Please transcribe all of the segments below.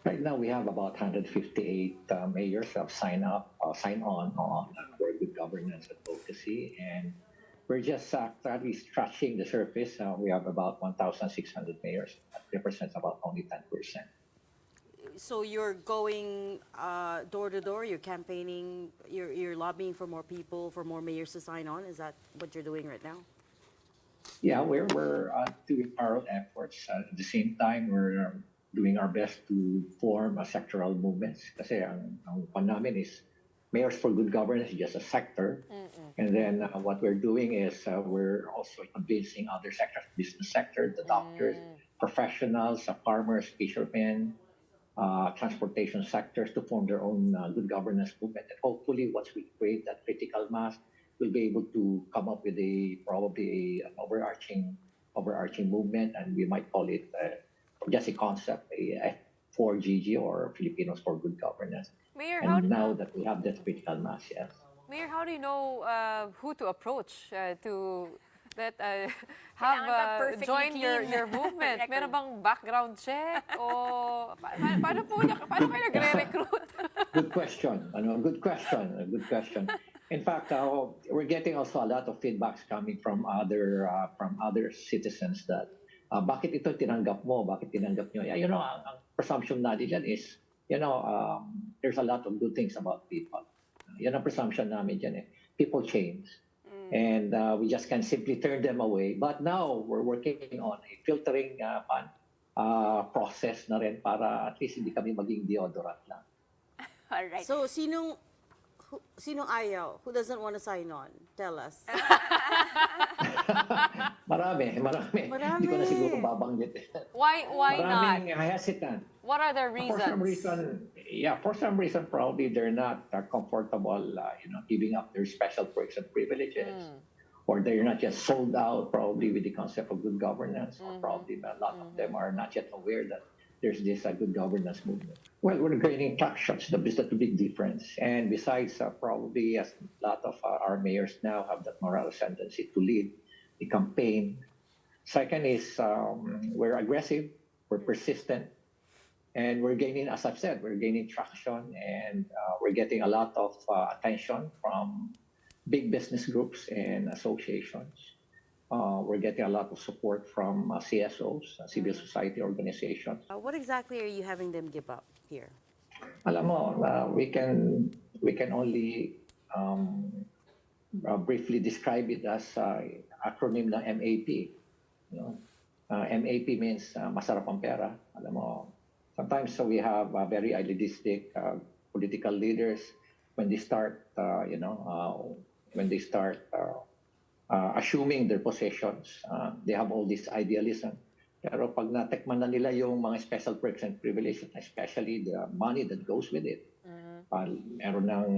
Right now, we have about 158 mayors who have signed on for good governance advocacy, and we're just actually scratching the surface. We have about 1,600 mayors. That represents about only 10%. So you're going door to door, you're campaigning, you're lobbying for more people, for more mayors to sign on. Is that what you're doing right now? Yeah, we're doing our own efforts. At the same time, we're doing our best to form a sectoral movements. Kasi ang pan namin is Mayors for Good Governance is just a sector. And then what we're doing is we're also convincing other sectors, business sector, the doctors, professionals, farmers, fishermen, transportation sectors to form their own good governance movement. And hopefully, once we create that critical mass, we'll be able to come up with probably an overarching movement, and we might call it just a concept, a F4GG or Filipinos for Good Governance. Mayor, And now that we have that critical mass, yes. Mayor, how do you know who to approach to that Kailangan ba have perfectly join your clean movement? record? Meron bang background check o paano kayo nagre-recruit? Good question. Good question. Good question. In fact, we're getting also a lot of feedbacks coming from other citizens that bakit ito tinanggap mo? Bakit tinanggap nyo? Yeah, ang presumption natin dyan is, there's a lot of good things about people. Yan ang presumption namin dyan eh. People change. And we just can simply turn them away. But now, we're working on a filtering process na rin para at least hindi kami maging deodorant lang. All right. So sinong ayaw? Who doesn't want to sign on? Tell us. Marami. Hindi ko na siguro babanggit. Why not? Maraming hesitant. What are the For some reason, probably they're not comfortable, giving up their special perks and privileges, or they're not yet sold out, probably with the concept of good governance, or probably a lot of them are not yet aware that there's this good governance movement. Well, we're gaining traction. That's the big difference. And besides, probably a lot of our mayors now have that moral ascendancy to lead the campaign. Second is we're aggressive, we're persistent, and we're gaining, as I've said, we're gaining traction, and we're getting a lot of attention from big business groups and associations. We're getting a lot of support from CSOs, civil society organizations. What exactly are you having them give up here? Alam mo, we can only briefly describe it as acronym ng MAP. MAP means Masarap ang pera. Alam mo, sometimes we have very idealistic political leaders when they start, assuming their positions, they have all this idealism. Pero pag natekman na nila yung mga special perks and privileges, especially the money that goes with it, meron ng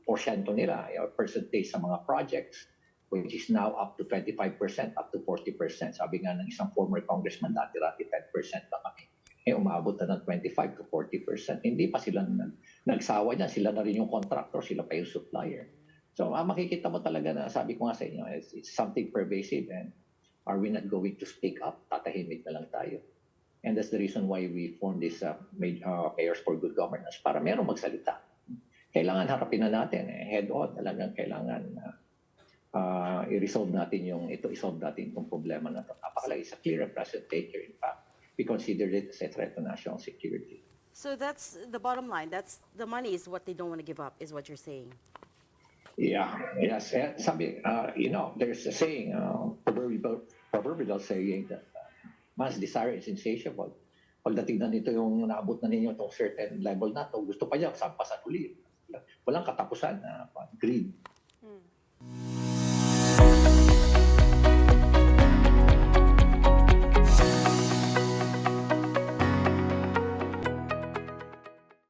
porsyento nila, percentage sa mga projects, which is now up to 25%, up to 40%. Sabi nga ng isang former congressman, dati-dati 10% pa kami. Umabot na ng 25 to 40%. Hindi pa sila nagsawa niyan. Sila na rin yung contractor, sila pa yung supplier. So makikita mo talaga na, sabi ko nga sa inyo, it's something pervasive, and are we not going to speak up? Tatahimik na lang tayo. And that's the reason why we formed this Mayors for Good Governance, para merong magsalita. Kailangan harapin na natin, head-on, talagang kailangan i-resolve natin itong problema na ito. Napakalagi sa clear and present danger. In fact, we consider it as a threat to national security. So that's the bottom line. That's the money is what they don't want to give up, is what you're saying. Yeah, yes. Sabi, there's a saying, proverbial saying that man's desire is insatiable. Pagdating na nito yung naabot na ninyo itong certain level na to, gusto pa niya, sampa sa ulit. Walang katapusan, greed.